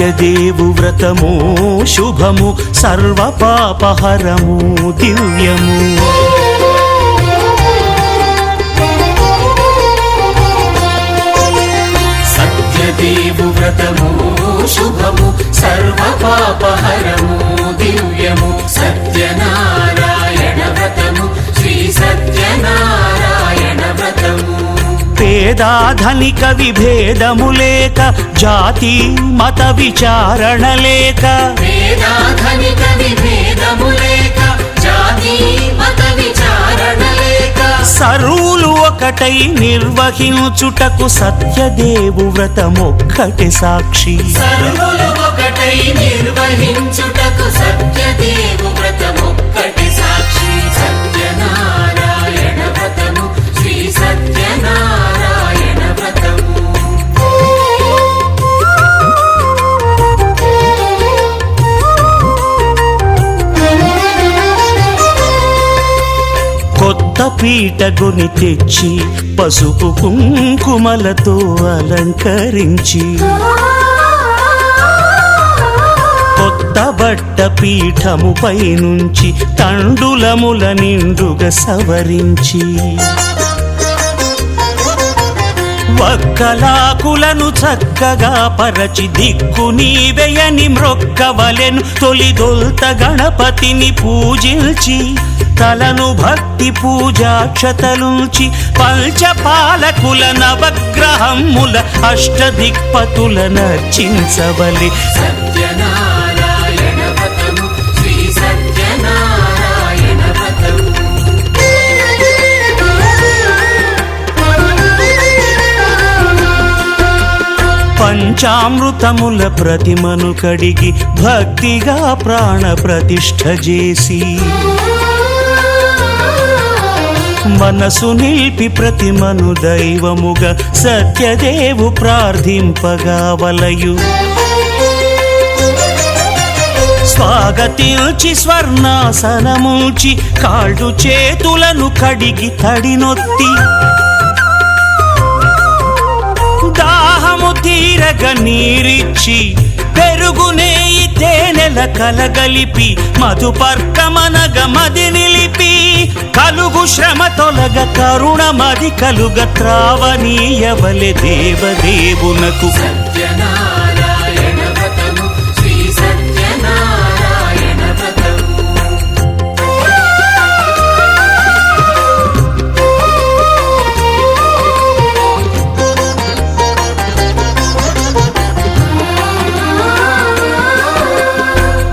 సత్యదేవు వ్రతము శుభము సర్వ పాపహరము దివ్యము. సత్యదేవు వ్రతము శుభము సర్వ పాపహరము దివ్యము. సత్యనారాయణ వ్రతము శ్రీ సత్యనారాయణ వ్రతము. పేదాధనిక విభేదము లేక జాతి మత విచారణ లేక పేదాధనిక విభేదము లేక జాతి మత విచారణ లేక సర్వులు ఒకటై నిర్వహించుటకు సత్యదేవు వ్రతమొక్కటి సాక్షి. సర్వులు ఒకటై నిర్వహించుటకు సత్యదేవు వ్రతమొక్కటి సాక్షి. సత్యనారాయణ వ్రతము శ్రీ సత్యనారాయణ వ్రతము. కొత్త పీటగుని తెచ్చి పసుపు కుంకుమలతో అలంకరించి కొత్త బట్ట పీఠముపై నుంచి తండులముల నిండుగా సవరించి వక్కలాకులను చక్కగా పరచి దిక్కు నీవెయని మ్రొక్కవలెను. తొలిదొల్త గణపతిని పూజించి తలను భక్తి పూజాక్షతలుంచి పంచపాలకుల నవగ్రహముల అష్టదిక్పతుల నర్చించవలె. సత్యనారాయణ వ్రతము శ్రీ సత్యనారాయణ వ్రతము. పంచామృతముల ప్రతిమను కడిగి భక్తిగా ప్రాణ ప్రతిష్ఠ చేసి మనసు నిలిపి ప్రతిమను దైవముగా సత్యదేవు ప్రార్థింపగా వలయు. స్వాగతించి స్వర్ణాసనముంచి కాళ్ళు చేతులను కడిగి తడినొత్తి దాహము తీరగ నీరిచ్చి పెరుగు నెయ్యి తేనెల కలగలిపి మధుపర్కమనగ మది నిలిపి కలుగు శ్రమ తొలగ కరుణ మది కలుగ త్రావనీయవలె దేవదేవునకు. సత్యనారాయణ వ్రతము శ్రీ సత్యనారాయణ వ్రతము.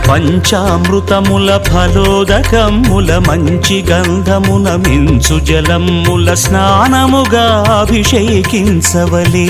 పంచామృతముల ఫలోదకముల మంచి గంధమున మించు జలముల స్నానముగా అభిషేకించవలే.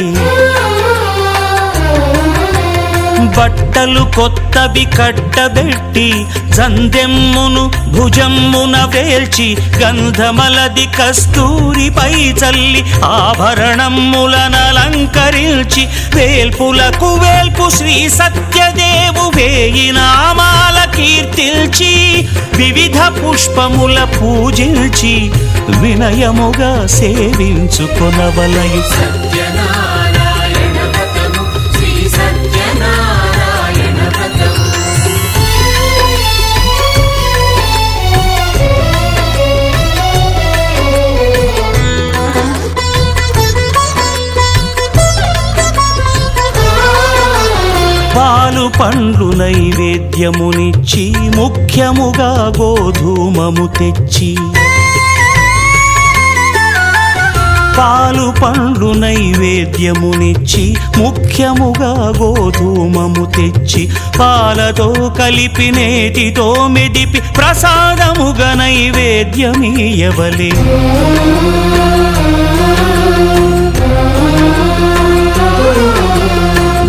బట్టలు కొత్తవి కట్టబెట్టి జందెమ్మును భుజమ్మున వేల్చి గంధమలది కస్తూరిపై చల్లి ఆభరణములనలంకరించి వేల్పులకు వేల్పు శ్రీ సత్యదేవు వేయి నామాల కీర్తిల్చి వివిధ పుష్పముల పూజించి వినయముగా సేవించుకొనవలయు. సత్యనారాయణ వ్రతము శ్రీ సత్యనారాయణ వ్రతము. పాలు పండ్లు నైవేద్యమునిచ్చి ముఖ్యముగా గోధూమము తెచ్చి పాలు పండ్లు నైవేద్యమునిచ్చి ముఖ్యముగా గోధూమము తెచ్చి పాలతో కలిపి నేతితో మెదిపి ప్రసాదముగా నైవేద్యమీయవలే.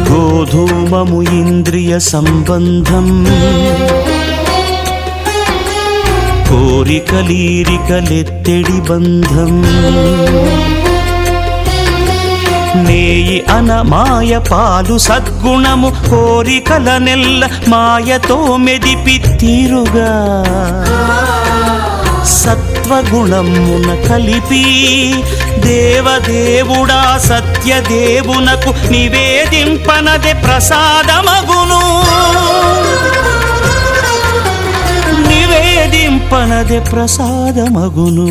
గోధూమము ఇంద్రియ సంబంధం కోరికలీరికలెత్తెడి బంధం. నేయి అన మాయ పాలు సద్గుణము కోరికల నెల్ల మాయతో మెదిపి తీరుగా సత్వ సత్వగుణమున కలిపి దేవదేవుడా సత్యదేవునకు నివేదింపనదే ప్రసాదమగును. నివేదింపనదే ప్రసాదమగును.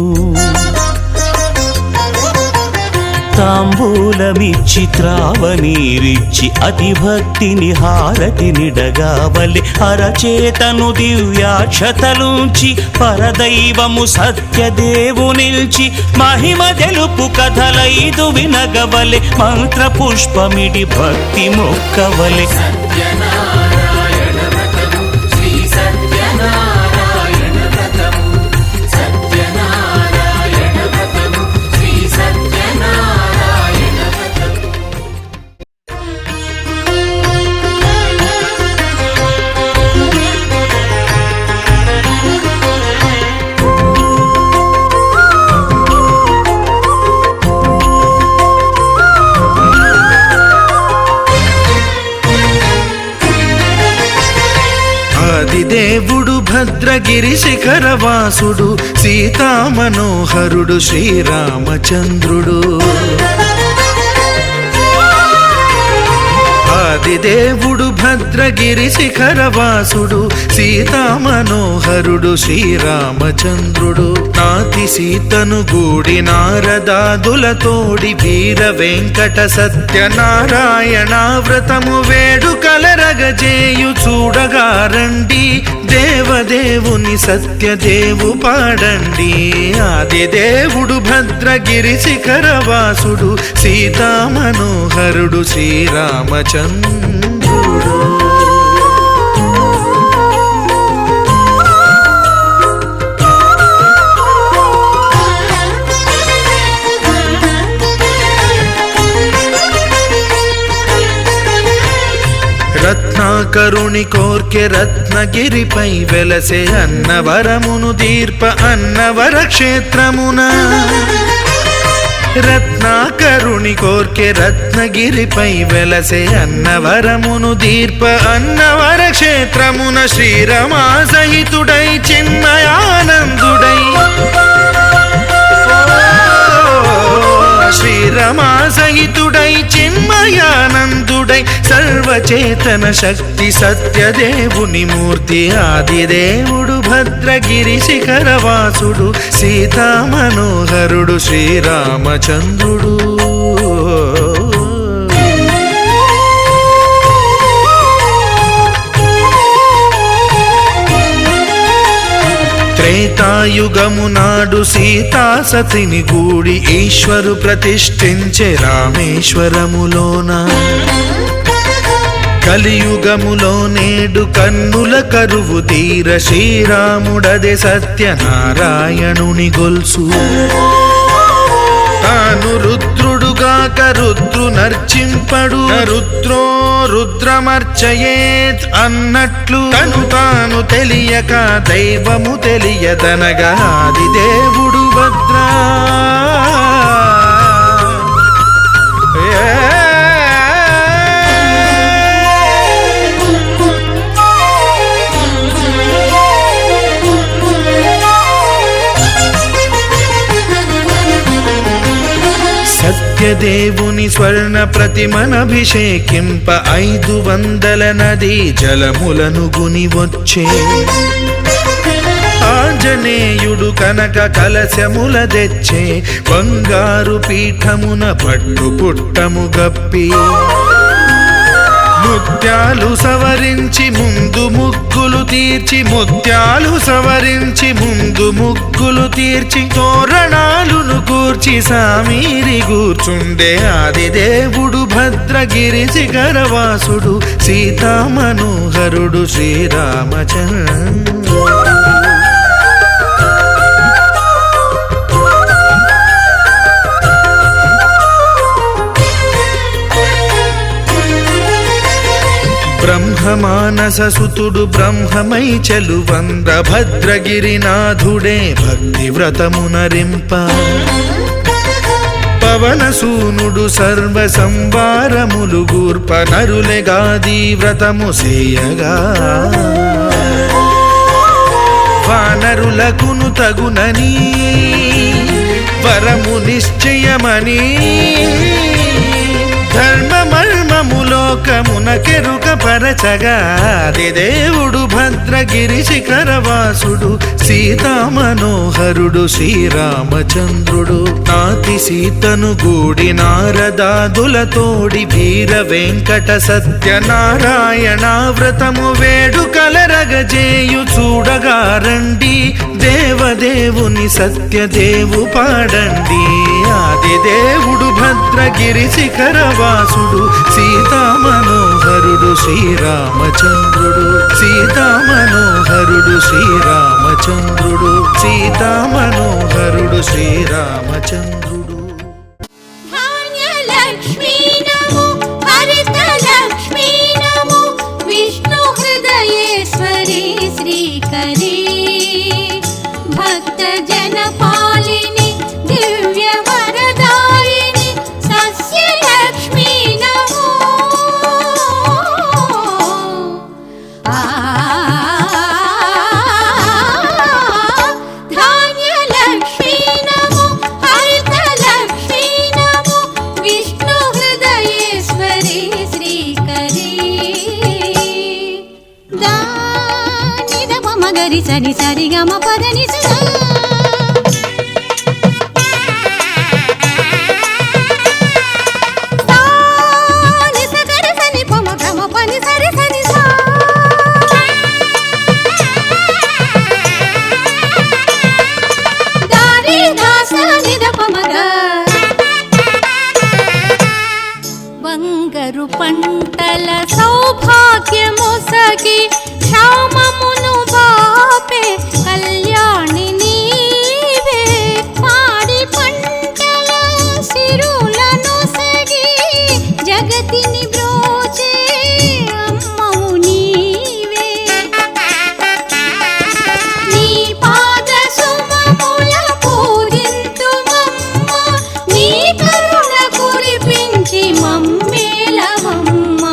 తాంబూలమిచ్చి త్రావనీరిచ్చి అతిభక్తిని హారతినిడగావలి అరచేతను దివ్యాక్షతలుంచి పరదైవము సత్యదేవునిల్చి మహిమ తెలుపు కథలైదు వినగవలి మంత్రపుష్పమిడి భక్తి మొక్కవలి. సత్యనారాయణ వ్రతము శ్రీ సత్యనారాయణ వ్రతము సత్యనారాయణ వ్రతము శ్రీ సత్యనారాయణ వ్రతము. ఆదిదేవుడు భద్రగిరి శిఖరవాసుడు సీతామనోహరుడు శ్రీరామచంద్రుడు. ఆదిదేవుడు భద్రగిరి శిఖరవాసుడు సీతామనోహరుడు శ్రీరామచంద్రుడు. నాతి సీతను గూడి నారదాదులతోడి వీర వెంకట సత్యనారాయణ వ్రతము వేడుకలరగజేయు చూడగా రండి దేవదేవుని సత్యదేవు పాడండి. ఆదిదేవుడు భద్రగిరి శిఖరవాసుడు సీతామనోహరుడు శ్రీరామచంద్రుడు. రత్నాకరుని కోర్కె రత్నగిరిపై వెలసే అన్నవరమును దీర్ప అన్నవర క్షేత్రమున. రత్నాకరుని కోర్కె రత్నగిరిపై వెలసే అన్నవరమును దీర్ప అన్నవర క్షేత్రమున శ్రీరమా సహితుడై చిన్మయానందుడై శ్రీరమా సహితుడై చిన్మయానందుడై సర్వచేతన శక్తి సత్యదేవుని మూర్తి ఆదిదేవుడు భద్రగిరి శిఖరవాసుడు సీతామనోహరుడు శ్రీరామచంద్రుడు. త్రేతాయుగము నాడు సీతా సతిని గూడి ఈశ్వరు ప్రతిష్ఠించే రామేశ్వరములోన. కలియుగములో నేడు కన్నుల కరువు తీర శ్రీరాముడదే సత్యనారాయణుని గొల్సు. తాను రుద్రుడుగాక రుద్రు నర్చింపడు రుద్రో రుద్రమర్చయేత్ అన్నట్లు తను తాను తెలియక దైవము తెలియదనగా ఆదిదేవుడు భద్రా సత్యదేవుని స్వర్ణ ప్రతిమనభిషేకింప 500 నదీ జలములను గుని వచ్చే. ఆంజనేయుడు కనక కలశముల తెచ్చే బంగారు పీఠమున పట్టు పుట్టము గప్పి. ముత్యాలు సవరించి ముందు ముగ్గులు తీర్చి ముత్యాలు సవరించి ముందు ముగ్గులు తీర్చి తోరణాలును కూర్చి సామీరి కూర్చుండే ఆదిదేవుడు భద్రగిరి శిఖరవాసుడు సీతామనోహరుడు శ్రీరామచంద్రుడు. బ్రహ్మమానస సుతుడు బ్రహ్మమై చెలువంద భద్రగిరినాథుడే భక్తి వ్రతమునరింప. పవనసూనుడు సర్వ సంవారములు గూర్ప నరులెగాది వ్రతము సేయగా. వానరులకును తగునని వరము నిశ్చయమని ధర్మమర్మములోకమునకెరుక పరచగా దేవుడు భద్రగిరి శిఖరవాసుడు సీతామనోహరుడు శ్రీరామచంద్రుడు నాతి సీతను గూడి నారదాదులతోడి వీర వెంకట సత్యనారాయణ వ్రతము వేడుకలరగజేయు చూడగా రండి దేవదేవుని సత్యదేవు పాడండి ఆదిదేవుడు భద్రగిరి శిఖరవాసుడు సీతామనోహరుడు శ్రీరామచంద్రుడు సీతామనోహరుడు శ్రీరామచంద్రుడు సీతామనోహరుడు శ్రీరామచంద్రుడు ధాన్యలక్ష్మీ నమో హరితలక్ష్మీ నమో విష్ణు హృదయేశ్వరి శ్రీకరీ భక్త జనపాలిని దివ్య వరదాయిని సస్యలక్ష్మీ నమో ధాన్యలక్ష్మీ నమో హరితలక్ష్మీ నమో విష్ణు హృదయేశ్వరి శ్రీకరీ దానిద మగరి సరి సరి గమ పదని బంగారు పంటల సౌభాగ్యమొసగి క్షామమును బాపే కళ్యాణి నీవే పాడి పంటల సిరులను సగి జగతిని బ్రోచే అమ్మవు నీవే నీ పాద సుమముల పూజింతుమమ్మ నీ కరుణ కురిపించి మమ్మేలవమ్మ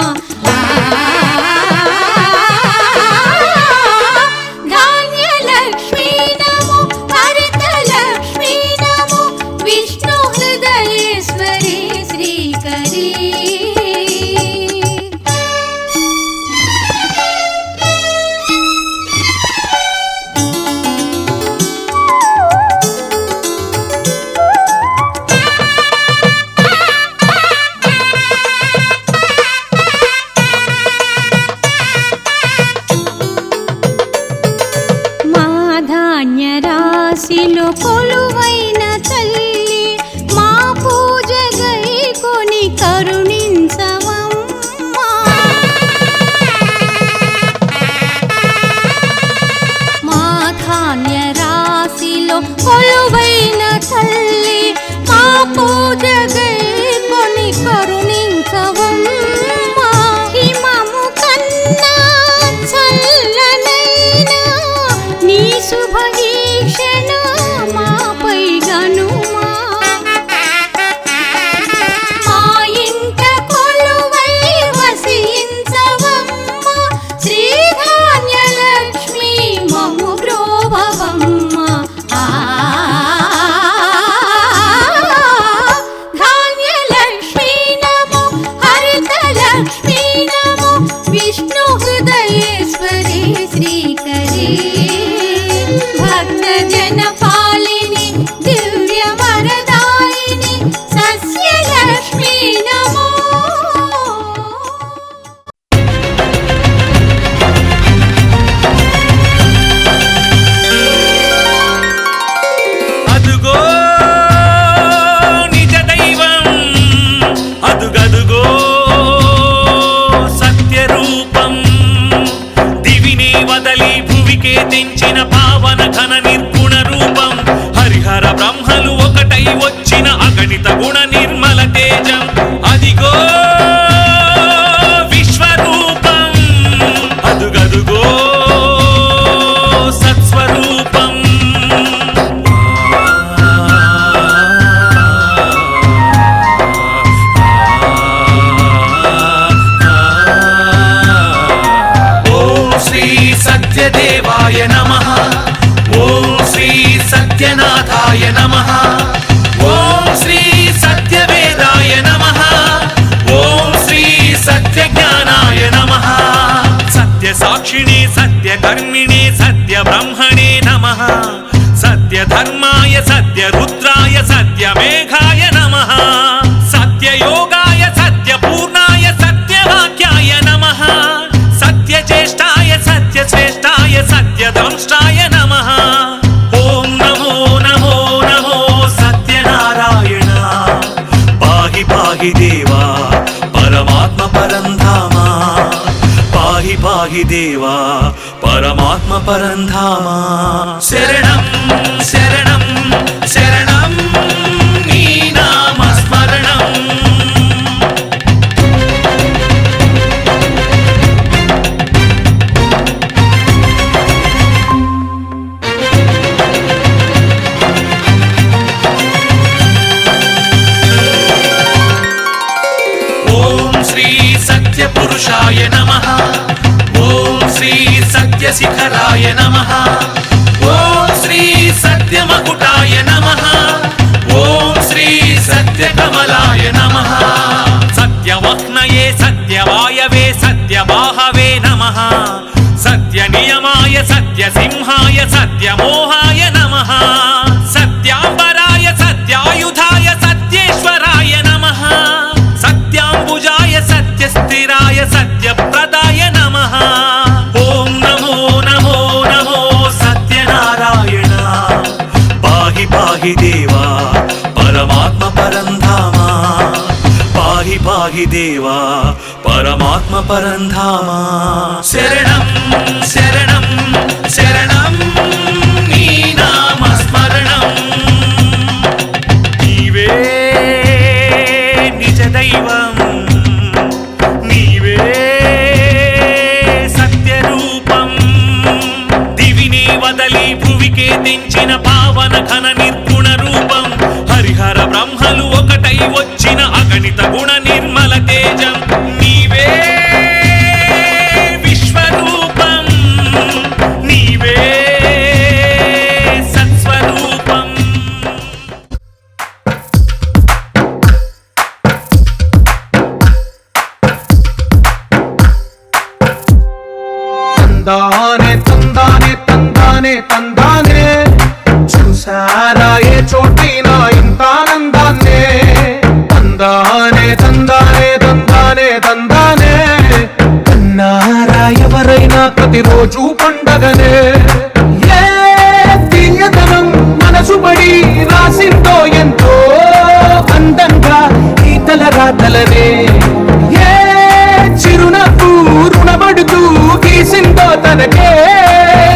సత్యధర్మిణే సత్య బ్రహ్మణే నమః సత్యధర్మాయ సత్యరుద్రాయ సత్యమేఘాయ నమః సత్యయోగాయ సత్యపూర్ణాయ సత్యవాక్యాయ నమః సత్యజ్యేష్ఠాయ సత్యశ్రేష్ఠాయ సత్యదంష్టాయ నమః ఓం నమో నమో నమో సత్యనారాయణ పాహి పాహి దేవా పరమాత్మ పరంధామ పాహి పాహి దేవా పరమాత్మ పరంధామ శరణం శరణం శరణం నీ నామ స్మరణం ఓం శ్రీ సత్యపురుషాయ నమః ఓం శ్రీ సత్యశిఖరాయ నమః ఓం శ్రీ సత్యమకుటాయ నమః ఓం శ్రీ సత్యకమలాయ నమః సత్యవహ్నయే సత్యవాయవే సత్యబాహవే నమః సత్యనియమాయ సత్యసింహాయ సత్యమోహాయ నమః సత్యాంబరాయ సత్యాయుధాయ సత్యేశ్వరాయ నమః సత్యాంబుజాయ సత్యస్థిరాయ సత్యప్రదాయ నమః ఓం నమో నమో నమో సత్యనారాయణ పాహి పాహి దేవా పరమాత్మ పరంధామ పాహి పాహి దేవా పరమాత్మ పరంధామ శరణం శరణం శరణం నీ నామ స్మరణం నీవే నిజ దైవం నీవే సత్యరూపం దివిని వదలి భువికే తెంచిన పావన ఘన నిర్గుణ రూపం హరిహర బ్రహ్మలు ఒకటై వచ్చిన అగణిత గుణ నిర్మల తేజం నీవే విశ్వరూపం నీవే సత్స్వరూపం తందానే తందానే తందానే తందానే చూసారా ఏ చోటైనా ఇంత ఆనందాన్నే తందానే తందానే తందానే తందానే కన్నారా ఎవరైనా ప్రతిరోజు పండగనే ఏ తీయదనం మనసు పడి రాసిందో ఎంతో అందంగా ఈ తల రాతలనే ఏ చిరునవ్వు రుణపడుతూ గీసిందో తనకే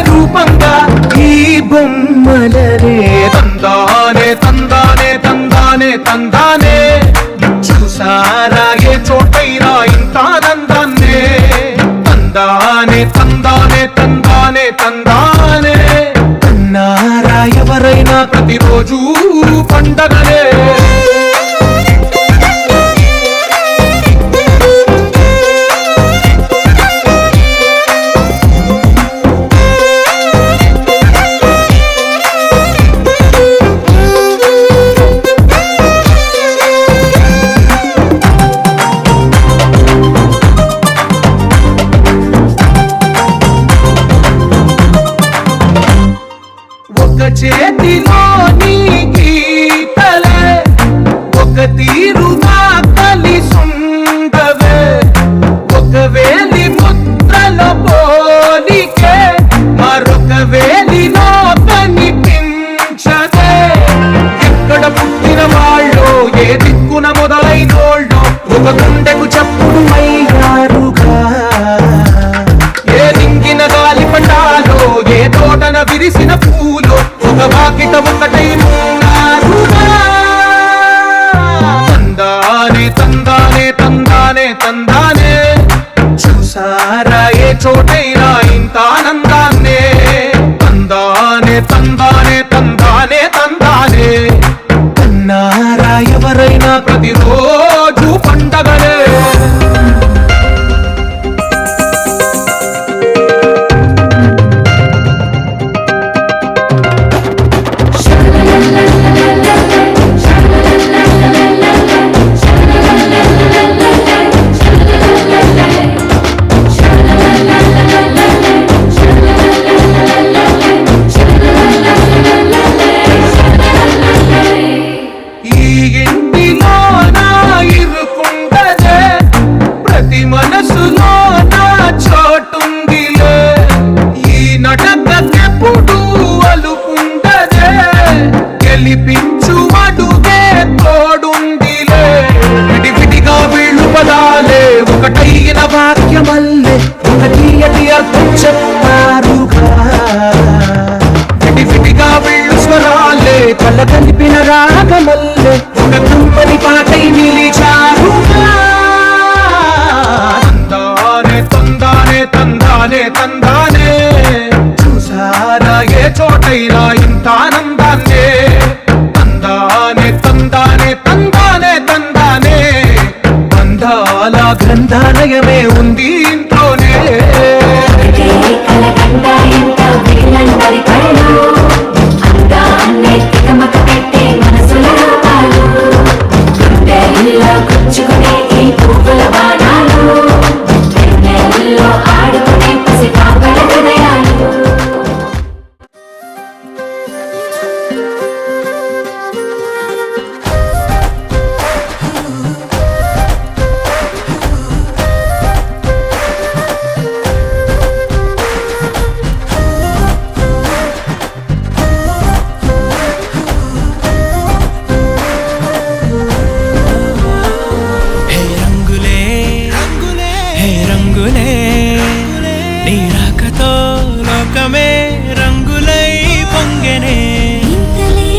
రూపంగా ఈ బొమ్మలనే తందానే తందానే తందానే తందానే చూసారా ఏ చోటైనా ఇంత ఆనందాన్నే తందానే తందానే తందానే తందానే కన్నారా ఎవరైనా ప్రతిరోజు పండగనే ఒక చేతిలో నీ గీతలే ఒక తీరుగా కలిసుండవే ఒక వేలి ముద్రల పోలికే మరొక వేలిలో కనిపించదే ఎక్కడ పుట్టిన వాళ్ళో ఏ దిక్కున మొదలైనోళ్ళో ఒక గుండెకు చప్పుడు అయ్యారుగా ఏ దింగిన గాలి పటాలో ఏ తోటన విరిసిన పూలో ఒక వాకిట ఒకటై ఉన్నారుగా తందానే తందానే తందానే తందానే చూసారా ఏ చోటైనా ఇంత ఆనందాన్నే తందానే తందానే తందానే తందానే కన్నారా ఎవరైనా ప్రతిరోజు పండగనే తందానే తందానే తందానే బంధాల గ్రంథాలయమే ఉంది ఇంట్లోనే కూర్చుకునే ఈ పువ్వుల బాణాలు ఆడుకునే పసి పాపల హృదయాలు హే రంగులే హే రంగులే నీ రాకతో లోకమే రంగులై పొంగెనే ఇంతలే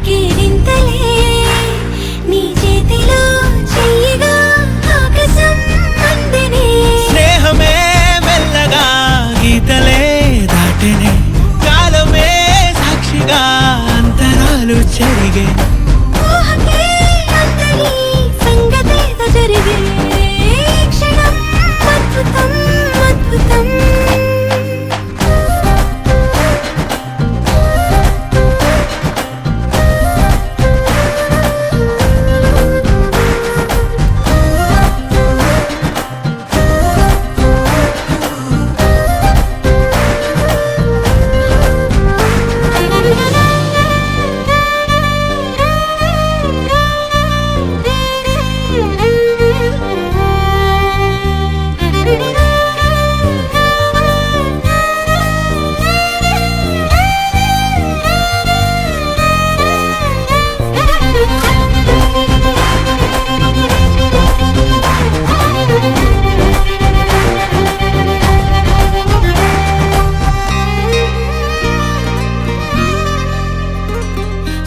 కేరింతలే నీ చేతిలో చెయ్యిగా ఆకాశం అందెనే స్నేహమే మెల్లగా గీతలే దాటెనే కాలమే సాక్షిగా అంతరాలు చెరిగే ఊహకే అందరి సంగతేదో జరిగే క్షణం అద్భుతం అద్భుతం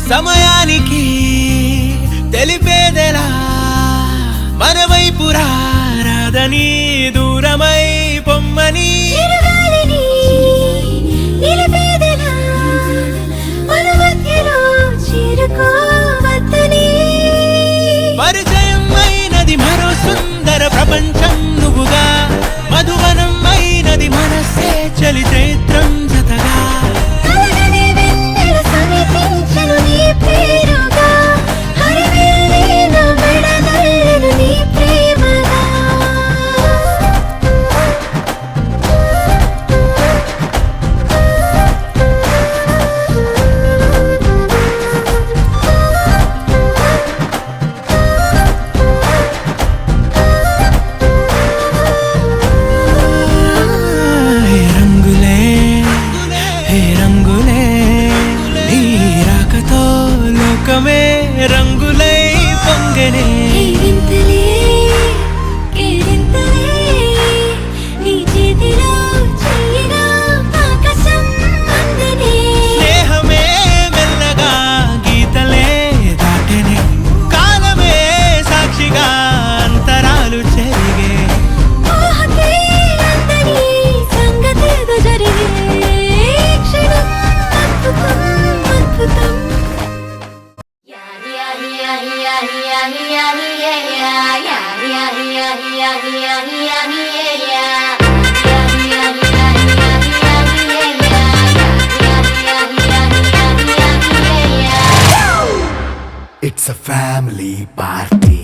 సమయానికి తెలిపేదెలా మన వైపు రాదని దూరమై పొమ్మని చిరుగాలిని నిలిపేదెలా మన మధ్యలో చేరుకోవద్దని పరిచయం అయినది మరో సుందర ప్రపంచం నువ్వుగా మధువనం అయినది మనసే చలి చైత్రం జతగా కలగనే వెన్నెల సమీపించను నీ పేరుగా హరివేలే నా మెడనల్లను నీ ప్రేమగా హే రంగులే హే రంగులే నీ రాకతో లోకమే రంగులై పొంగెనే కేరింతలే కేరింతలే నీ చేతిలో చెయ్యిగా ఆకాశం అందెనే స్నేహమే మెల్లగా గీతలే దాటెనే కాలమే సాక్షిగా అంతరాలు చెరిగే ఊహకే అందరి సంగతేదో జరిగే క్షణం అద్భుతం అద్భుతం It's a family party.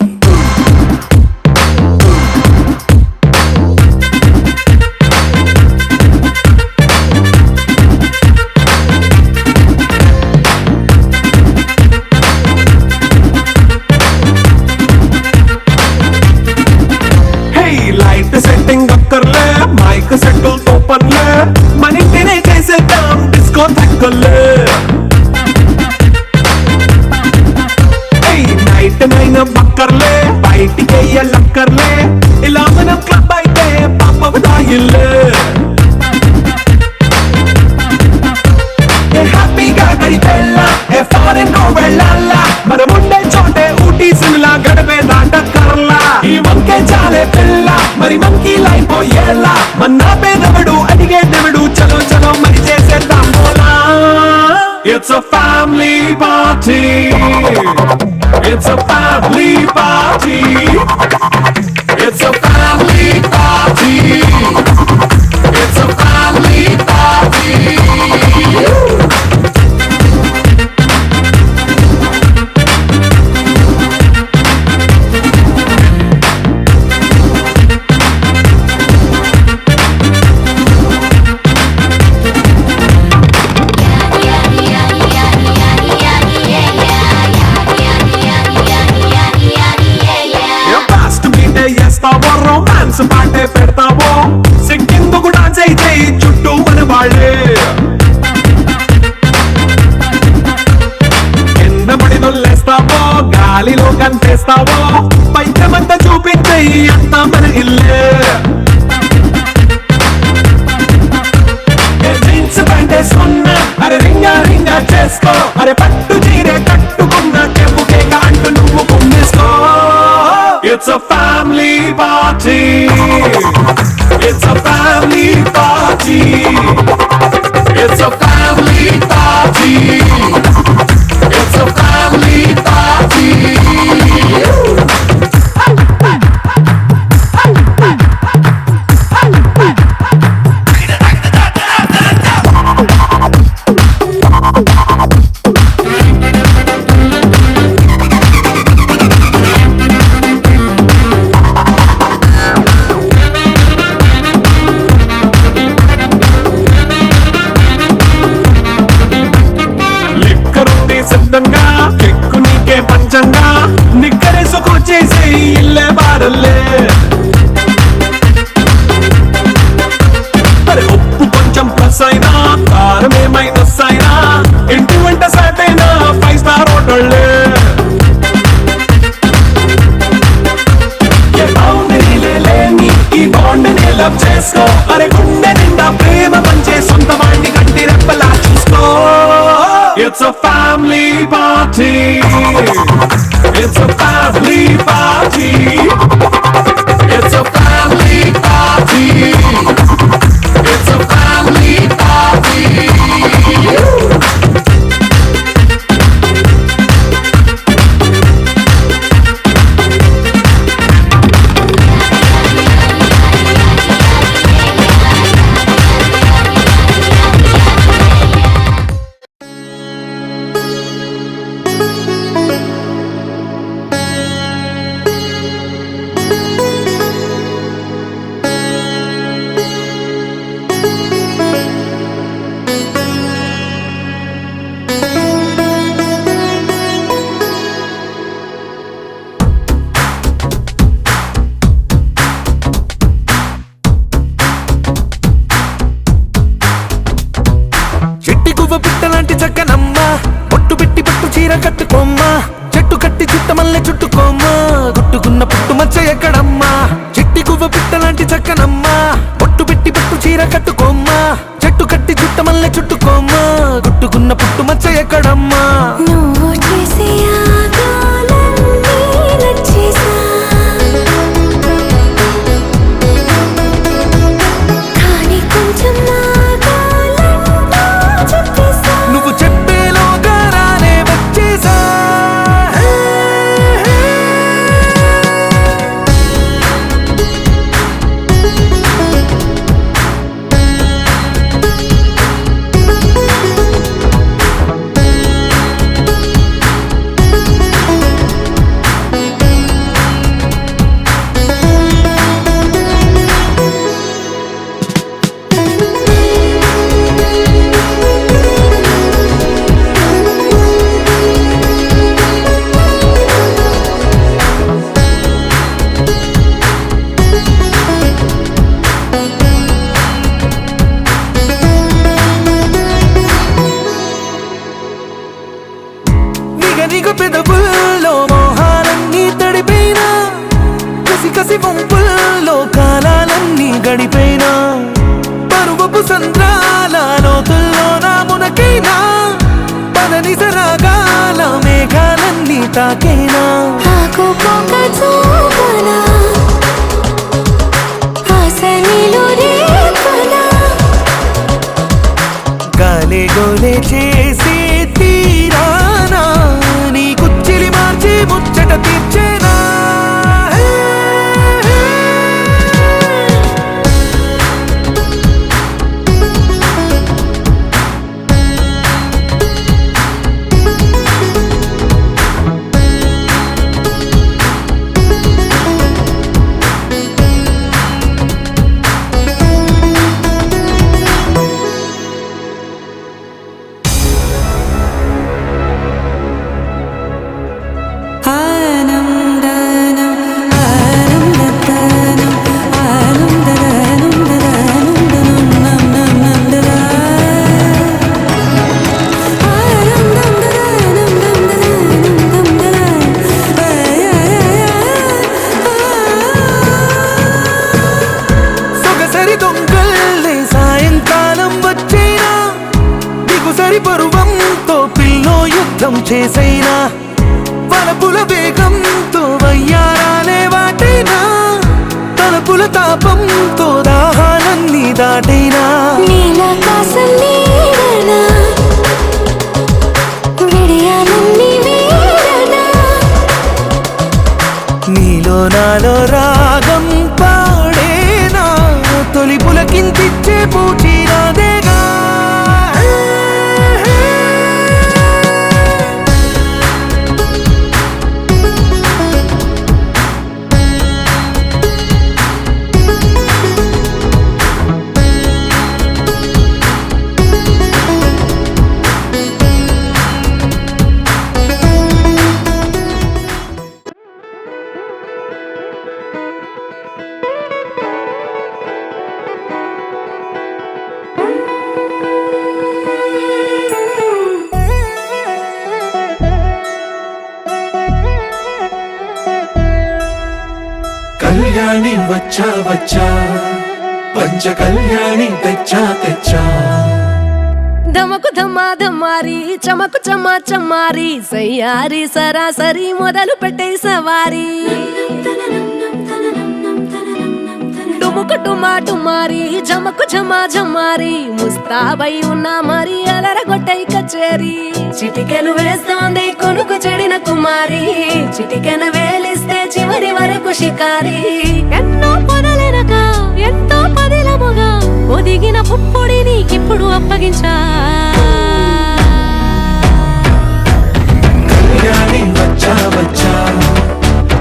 Hey, light setting అక్కర్లే మైక్ సెట్టుల్ తో పర్లే మన ఇంటినే చేసేద్దాం డిస్కో తక్కర్లే నైట్ నైన్ బక్కర్లే బయటికి లక్కర్లే ఇలా మనం క్లబ్ అయితే పాప దాయిల్లే హ్యాపీగా గడిపెళ్ళ ఏ ఫారెన్ కో వెళ్ళాల మనం ఉండే చోటే ఊటీ సిమ్లా గడపే దాటక్కర్లా ఈ వంకే చాలే పిల్ల మరి మంకీ లైఫ్ పోయేలా మన పేదవడు అడిగే దేవుడు చలో చలో మరి చేసేద్దాం బోలా It's a family party. It's a family party. It's a family party. It's a family party. Romance పాటే పెడతావో సిక్కిందుకు డాన్స్ అయితే చుట్టూ మన వాళ్ళే కింద పడి నొల్లేస్తావో గాలిలో కనిపిస్తావో పైకమంతా చూపించే అంతా మన ఇల్లే జీన్స్ ప్యాంట్ వేసుకున్నా అరే రింగా రింగా చేసుకో అరే పట్టు చీరే కట్టుకున్నా చెప్పుకే అంటూ నువ్వు కుమ్మేసుకో It's a family party. It's a family party. It's a family party. It's a family party. కెక్కు నీకే పంచంగా నిక్కరేసుకొచ్చేసి ఇల్లే బారల్లే అరే ఉప్పు కొంచెం ప్లస్ అయినా కారం మైనస్ అయినా ఇంటి వంట సెట్ అయినా 5 స్టార్ హోటళ్ళే ఈ బాండ్ ని లవ్ చేసుకో అరే గుండె నిండా ప్రేమ పంచే సొంత వాడిని గట్టి రెప్పలా చూసుకో It's a family party. It's a family party. It's a family party. It's a family party. కట్టుకోమ్మా చెట్టు కట్టి చుట్టమల్లె చుట్టుకోమ్మా గుట్టుకున్న పుట్టు మచ్చ ఎక్కడమ్మా చిట్టి గువ్వ పిట్టలాంటి చక్కనమ్మా పొట్టు పెట్టి పట్టు చీర కట్టుకోమ్మా చెట్టు కట్టి చుట్టమల్లె చుట్టుకోమ్మా గుట్టుకున్న పుట్టు మచ్చ ఎక్కడమ్మా నువ్వు చేసే ఆగాలన్నీ నచ్చేసా కానీ కొంచెం ఆగాలంటూ చెప్పేసా నువ్వు చెప్పేలోగా రానే వచ్చేసా నీకు పెదవుల్లో మోహాలన్నీ తడిపోయినా కసి కసి వంపుల్లో కాలాలన్నీ గడిపోయినా పరువపు సంద్రాల లోతుల్లో నా మునకైనా పదని సరాగాల మేఘాలన్నీ తాకేనా ఆకుపోక చూపనా ఆశనిలో రేపనా గాలి గోలే చేసి చేసైనా వలపుల వేగంతో వయ్యారాలే వాటైనా తలపుల తాపంతో దాహాలన్నీ దాటైనా నీలాకాశం నీడనా విడియాలన్నీ వీడనా నీలో నాలో రాగం పాడేనా తొలి పులకింతిచ్చే పూచిరాదేగా కళ్యాణి వచ్చా వచ్చా పంచ కళ్యాణి తెచ్చా తెచ్చా ధమకు ధమ్మా ధమ్మారి చమకు చమ్మా చమ్మారి సయ్యారి సరాసరి మొదలు పెట్టే సవారి డుముకు డుమా డుమారి జమకు ఝమా ఝమారి ముస్తాబై ఉన్నా మరి అలరగొట్టై కచేరి చిటికెను వేస్తోంది కొనుకు చెడిన కుమారి చిటికెను వేలిస్తే చివరి వరకు షికారి ఎన్నో పొదలెనక ఎంతో పదిలముగా ఒదిగిన పుప్పొడి నీకిప్పుడు అప్పగించా కళ్యాణి వచ్చా వచ్చా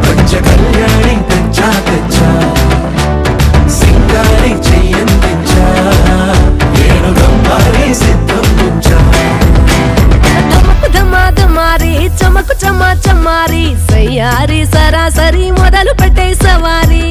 పంచ కళ్యాణి తెచ్చా తెచ్చా సింగారి చెయ్యందించా ఏడుగమ్మారి సిద్ధం ఉంచా ధమకు ధమ్మా ధమ్మారి చమకు చమ్మా చమ్మారి సయ్యారి సరాసరి మొదలు పెట్టే సవారి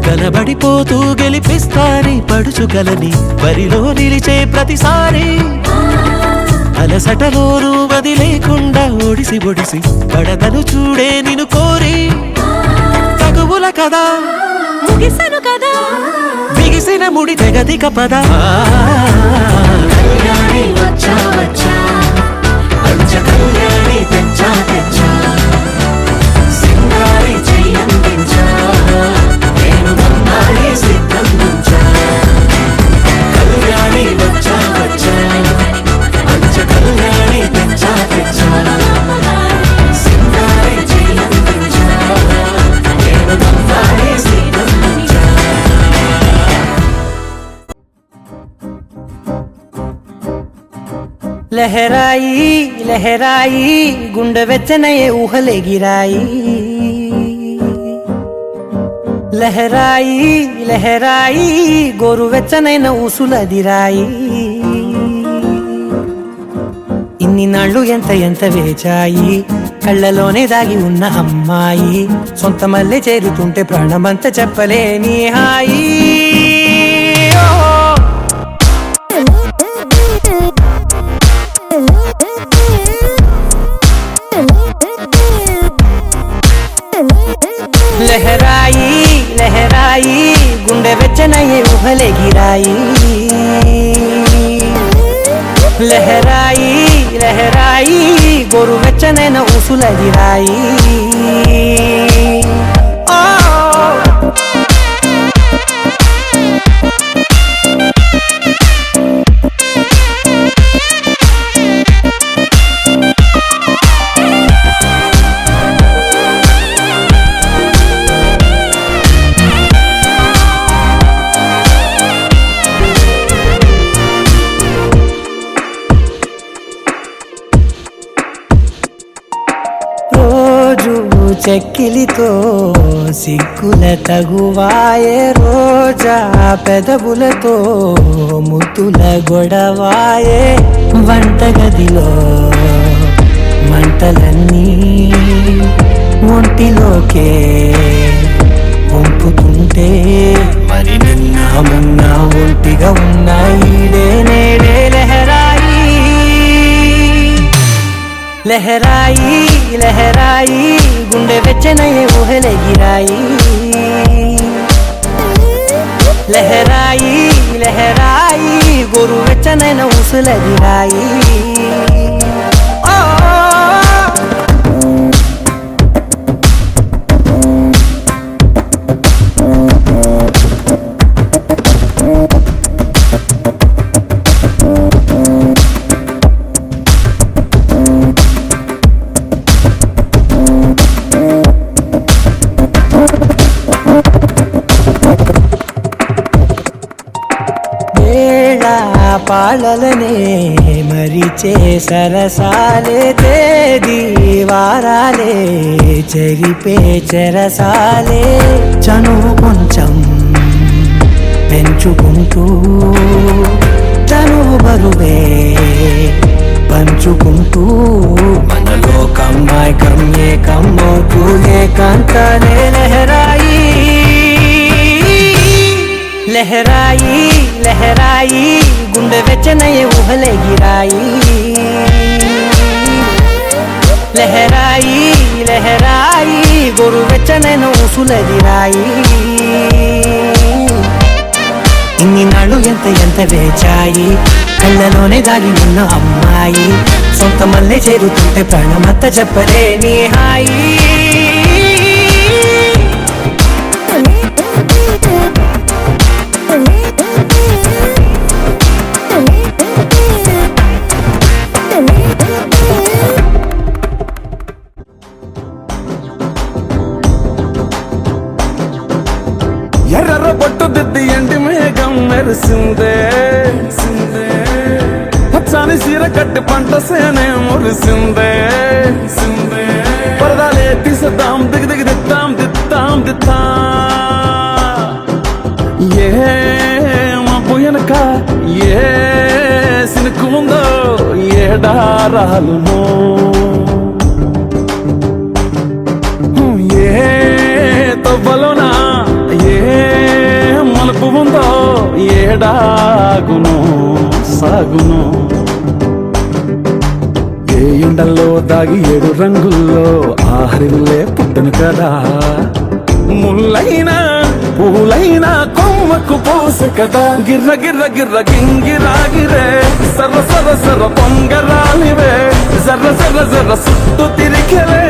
కనబడిపోతూ గెలిపిస్తాని పడుచుగలని బరిలో నిలిచే ప్రతిసారి అలసటలోనూ వదిలేకుండా ఒడిసి ఒడిసి పడదను చూడే నిన్ను కోరి తగువుల కదా ముగిసను కదా బిగిసిన ముడి తెగదిక పద కళ్యాణి వచ్చా వచ్చా పంచ కళ్యాణి తెచ్చా తెచ్చా సింగారి చెయ్యందించా ఏడుగమ్మారి సిద్ధం ఉంచా కళ్యాణి వచ్చా వచ్చా పంచ కళ్యాణి తెచ్చా తెచ్చా సింగారి చెయ్యందించా ఏడుగమ్మారి సిద్ధం ఉంచా లహరాయి లహరాయి గుండె వెచ్చనయే ఊహలెగిరాయి లహరాయి లహరాయి గోరు వెచ్చనైన ఊసులదిరాయి ఇన్ని నాళ్ళు ఎంత ఎంత వేచాయి కళ్ళలోనే దాగి ఉన్న అమ్మాయి సొంత మల్లె చేరుతుంటే ప్రాణమంత చెప్పలేని హాయి లహరాయి లహరాయి గుండె వెచ్చనయ్యే ఊహలెగిరాయి లహరాయి లహరాయి గోరు వెచ్చనైన ఊసులదిరాయి చెక్కిలితో సిగ్గుల తగువాయే రోజా పెదవులతో ముద్దుల గొడవాయే వంటగదిలో మంటలన్నీ ఒంటిలోకే వంపుతుంటే మరి నిన్న మొన్న ఒంటిగా ఉన్న ఈడే నేడే లహరాయి లహరాయి లహరాయి గుండె వెచ్చనయే ఊహలెగిరాయి లహరాయి లహరాయి గోరు వెచ్చనైన ఊసులెగిరాయి పాలలనే మరిచే సరసాలే తేదీ వారాలే చెరిపే చెరసాలే చనువు కొంచెం పెంచుకుంటూ చనువు బరువే పంచుకుంటూ మనలో కమ్మాయి కమ్మే కమ్మోతూ ఏకాంతాలే లహరాయి లహరాయి లహరాయి గుండె వెచ్చనయే ఊహలెగిరాయి లహరాయి లహరాయి గోరు వెచ్చనైన ఊసులెగిరాయి ఇన్ని నాళ్ళు ఎంత వేచాయి కళ్ళలోనే దాగి ఉన్న అమ్మాయి సొంత మల్లె చేరుతుంటే ప్రాణమంత చెప్పలేని హాయి ఎర్ర బొట్టు దిద్ది ఎండి మేఘం మెరిసిందే పచ్చాని సీర కట్టి పంట సేనే మురిసిందే పరదాలే తీసేద్దాం దిగి దిగి దిద్దాం దిద్దాం దిద్దా ఏ మబ్బు వెనక ఏ సినుకు ఉందో ఏడారాలునో ఏ తవ్వలోనా మలుపు ఉందో ఏడాగును సాగును ఏ ఎండల్లో దాగి 7 రంగుల్లో ఆహరిల్లే పుట్టను కదా ముల్లైనా పూలైనా కొమ్మకు పోసె కదా గిర్ర గిర్ర గిర్ర గింగిరాగిరే సర్ర సర్ర సర్ర పొంగరాలివే జర్ర జర్ర జర్ర సుట్టు తిరిగలే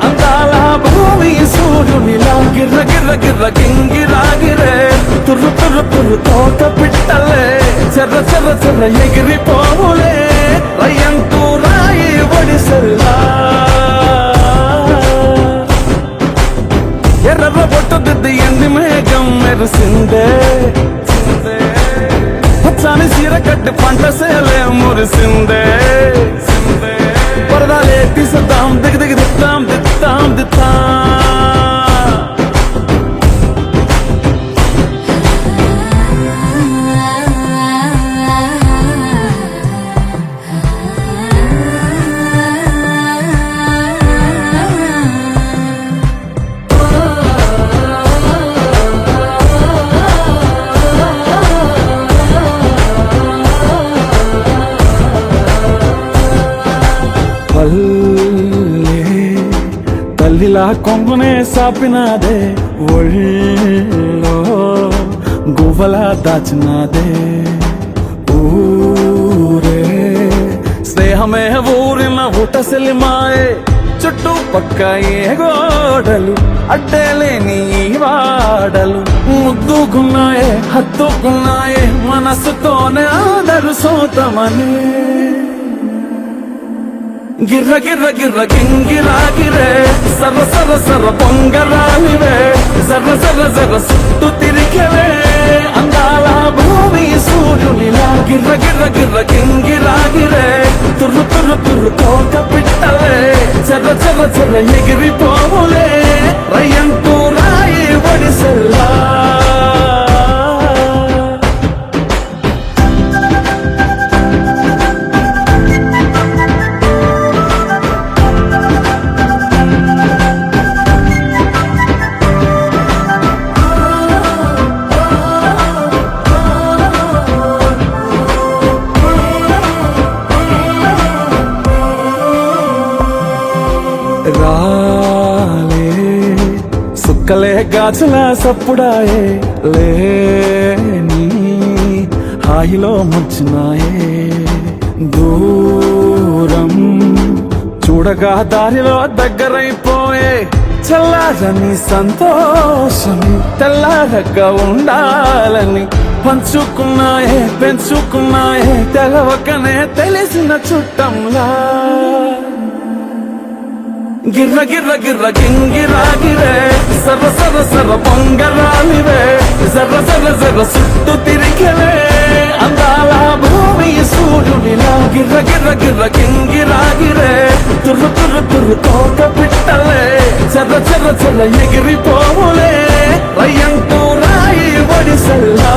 అందాల భూమి సూర్యునిలా గిర్ర గిర్ర గిర్ర గింగిరాగిరే తుర్రు తుర్రు తుర్రు తోట పిట్టలే చెర్ర చెర్ర చెర్ర ఎగిరిపోవులే రయ్యంటూ రాయి ఒడిసెల్లా ఎర్ర బొట్టు దిద్ది ఎండి మేఘం మెరిసిందే పచ్చాని సీర కట్టి పంట సేలే మురిసిందే పరదాలే తీసేద్దాం దిగి దిగి దిద్దాం దిద్దాం దిద్దా తల్లిలా కొంగునే సాపినాదే ఒళ్ళో గువ్వలా దాచినాదే ఊరే స్నేహమే ఊరిన ఊటసెలి మాయే చుట్టూ పక్క ఏ గోడలు అడ్డేలేని వాడలు ముద్దుకున్నాయే హత్తుకున్నాయే మనసుతోనే ఆదరు సోతమని గిర్ర గిర్ర గిర్ర గింగిరాగిరే సర్ర సర్ర సర్ర పొంగరాలివే జర్ర జర్ర జర్ర సుట్టు తిరిగలే అందా అందాల భూమి సూర్యునిలా గిర్ర గిర్ర గిర్ర గింగిరాగిరే తుర్రు తుర్రు తుర్రు తోక పిట్టలే చెర్ర చెర్ర చెర్ర ఎగిరిపోవులే రయ్యంటూ రాయి ఒడిసెల్లా రాలే సుక్కలే గాజుల సప్పుడాయే లేని హాయిలో ముంచునాయే దూరం చూడగా దారిలో దగ్గరైపోయే చల్లారని సంతోషం తెల్లారగా ఉండాలని పంచుకున్నాయే పెంచుకున్నాయే తెలవకనే తెలిసిన చుట్టంలా గిర్ర గిర్ర గిర్ర గింగిరాగిరే సర్ర సర్ర సర్ర పొంగరాలివే జర్ర జర్ర జర్ర చుట్టూ తిరిగలే అందాల భూమి సూర్యునిలా గిర్ర గిర్ర గిర్ర గింగిరాగిరే తుర్రు తుర్రు తుర్రు తోక పిట్టలే చెర్ర చెర్ర చెర్ర ఎగిరిపోవులే రయ్యంటూ రాయి ఒడిసెల్లా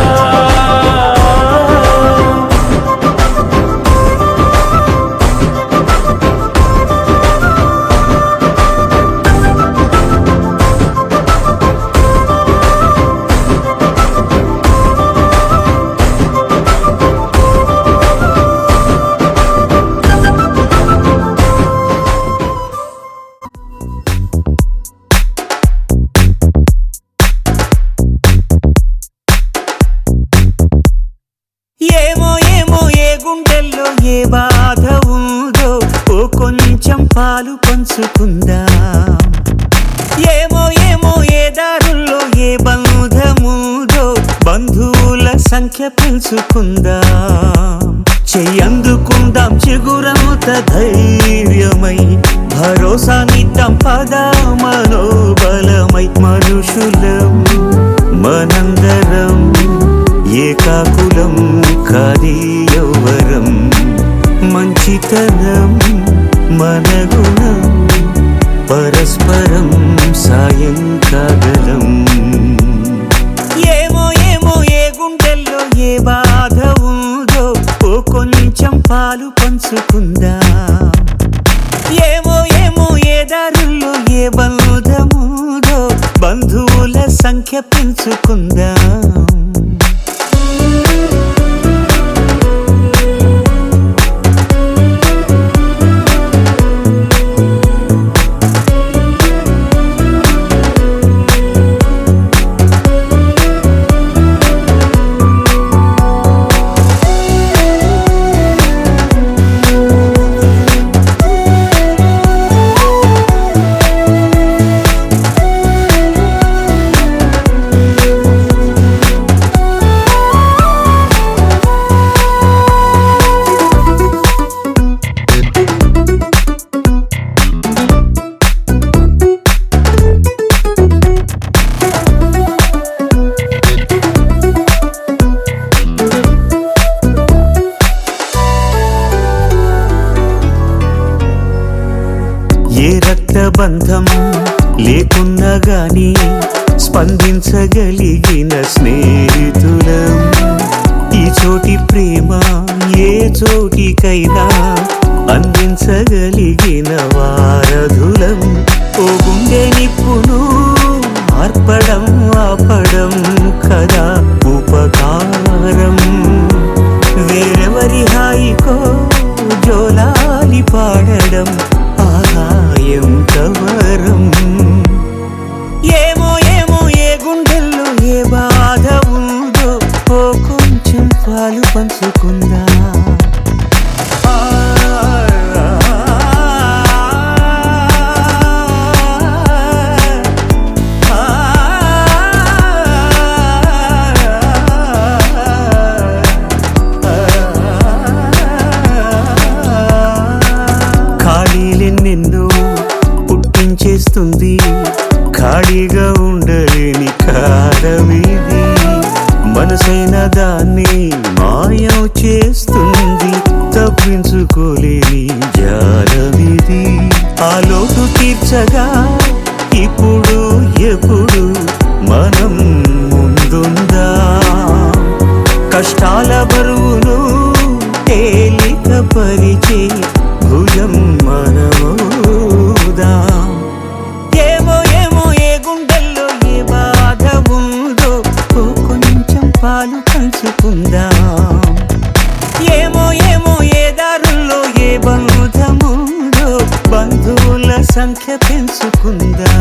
ఏమో ఏమో ఏ గుండెల్లో ఏ బాధ ఉందో ఓ కొంచెం పాలు పంచుకుందాం ఏమో ఏమో ఏ దారుల్లో ఏ బంధముదో బంధువుల సంఖ్య పెంచుకుందాం చెయ్యందుకుందాం చిగురంత ధైర్యమై భరోసానిద్దాం పద మనోబలమై మనుషులం మనందరం ఏకాకులం కాది యౌవరం మంచితనం మన గుణం పరస్పరం సాయం కాగలం ఏమో ఏమో ఏ గుండెల్లో ఏ బాధ ఉందో ఓ కొంచెం పాలు పంచుకుందాం ఏమో ఏమో ఏ దారుల్లో ఏ బంధముదో బంధువుల సంఖ్య పెంచుకుందాం ఏ రక్తబంధం లేకున్నా గాని స్పందించగలిగిన స్నేహితులం ఈ చోటి ప్రేమ ఏ చోటికైనా అందించగలిగిన వారధులం ఓ గుండె నిప్పును ఆర్పడం ఆపడం కదా ఉపకారం వేరెవరి హాయికో జోలాలి పాడడం ఆహాయం కవరం ఏమో ఏమో ఏ గుండెల్లో ఏ బాధ ఉందో ఓ కొంచెం పాలు పంచుకుందా ఖాళీ తీర్చగా ఇప్పుడు ఎప్పుడు మనం ముందుందా కష్టాల బరువును తేలిక పరిచే భుజం మనమవుదా ఏమో ఏమో ఏ గుండెల్లో ఏ బాధ ఉందో ఓ కొంచెం పాలు పంచుకుందాం ఏమో ఏమో ఏ దారుల్లో ఏ బంధముందో బంధువుల సంఖ్య పెంచుకుందా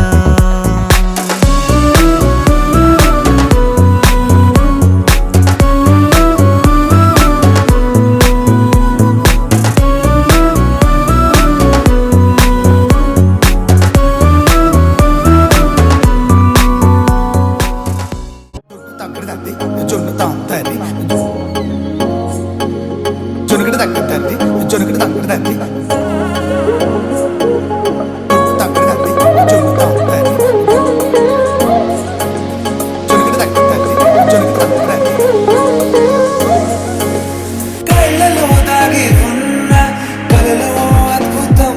కళ్ళలో దాగి ఉన్న కలలో అద్భుతం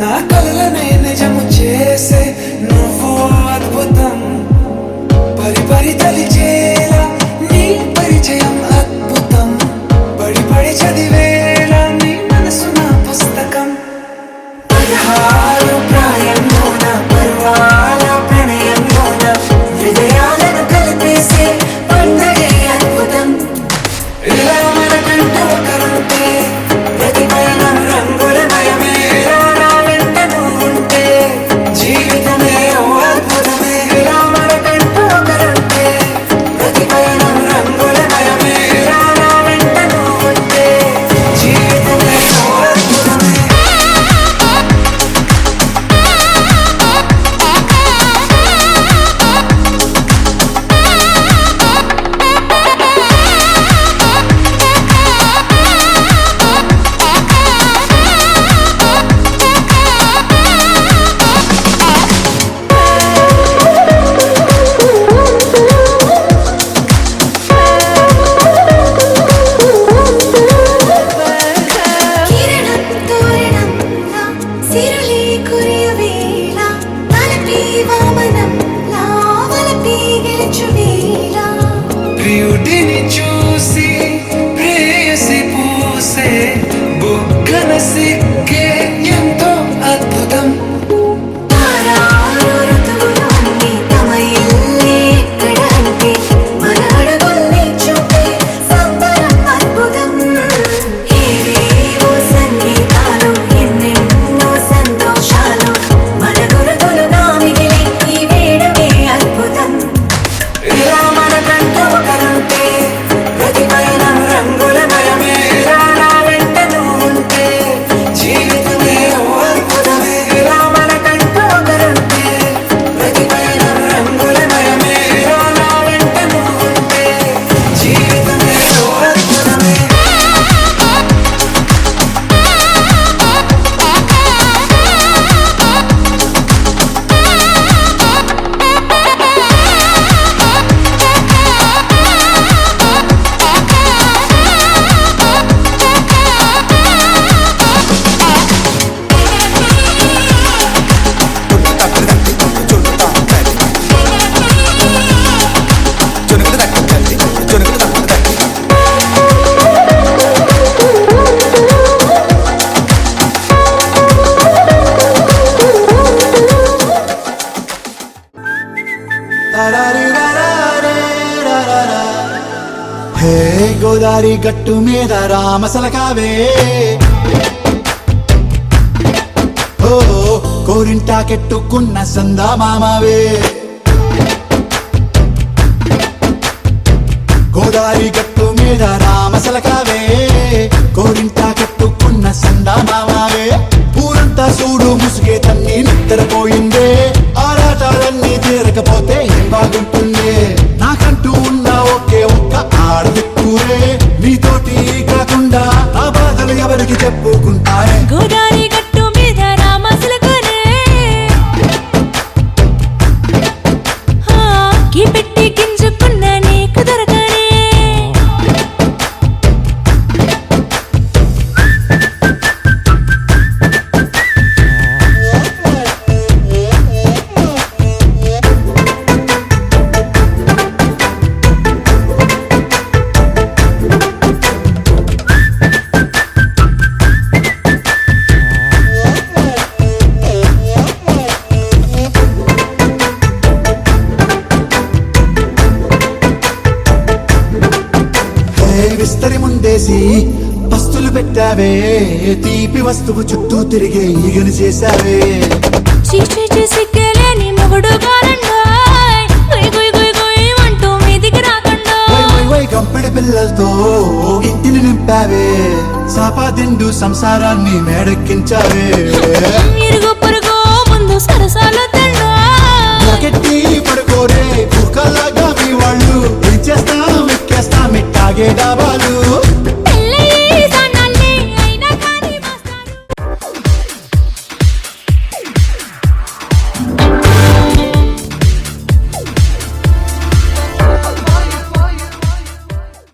నా కలలనే నిజము చేసే నువ్వు అద్భుతం పరి పరి తలిచేలా నీ పరిచయం అద్భుతం పడి పడి చదివేలా నీ మనసు నా పుస్తకం 16 ప్రాయంలోన పర్వాల ప్రణయంలోన హృదయాలను కలిపేసే పండగే అద్భుతం ఇలా మనకంటూ ఒకరుంటే ప్రతి పయనం రంగులమయమే ఇలా నా వెంట నువ్వుంటే జీవితమే ఓ అద్భుతమే ఇలా మనకంటూ ఒకరుంటే ప్రతి పయనం రంగులమయమే ఇలా నా వెంట నువ్వుంటే జీవితమే ఓ అద్భుతమే కిరణం తోరణంలా సిరులే కురియవేళ తలపి వామనంలా వలపి గెలుచువేళ ప్రియుడిని చూసి ప్రేయసి పూసే బుగ్గన సిగ్గే ఎంతో అద్భుతం తారాలు ఋతువులు అన్నీ తమ ఇల్లే ఎక్కడంటే మన అడుగుల్ని చూపే సంబరం అద్భుతం ఏవేవో సంగీతాలు ఎన్నెన్నో సంతోషాలు మన గురుతులుగా మిగిలి ఈ వేడుకే అద్భుతం ఇలా మనకంటూ ఒకరుంటే ప్రతి పయనం రంగులమయమే ఇలా నా వెంట నువ్వుంటే జీవితమే ఓ అద్భుతమే ఇలా మనకంటూ ఒకరుంటే ప్రతి పయనం రంగులమయమే ఇలా నా వెంట నువ్వుంటే జీవితమే ఓ అద్భుతమే హే గోదారి గట్టు మీద రామసలకావే ఓ కోరింటాకెట్టుకున్న సందా మామావే గోదారి గట్టు మీద రామసలకావే కోరింటాకెట్టుకున్న సందా మామావే ఊరంతా చూడు ముసుగే తన్ని నిద్రపోయిందే ఆరాటాలన్నీ తీరకపోతే ఏం బాగుంటుందే నాకంటూ ఉన్న ఒకే ఒక్క ఆడదిక్కురే నీతోటి కాకుండా నా బాధలు ఎవరికి చెప్పుకుంటారే గోదారి గట్టు మీద రామసులకనే కీ పెట్టి గింజుకున్న నీకు దొరకనే చేసి పస్తులు పెట్టావే తీపి వస్తువు చుట్టూ తిరిగే ఈగను చేశావే చీచి సిగ్గలేని మొగుడు గారండాయ్ గుయ్ గుయ్ గుయ్ గుయ్ అంటూ మీదికి రాకండా వై వై వై గంపెడి పిల్లలతో ఇంటిని నింపావే సాపాదిండు సంసారాన్ని మేడెక్కించావే ఇరుగు పొరుగు ముందు సరసాలు తండా రాకెట్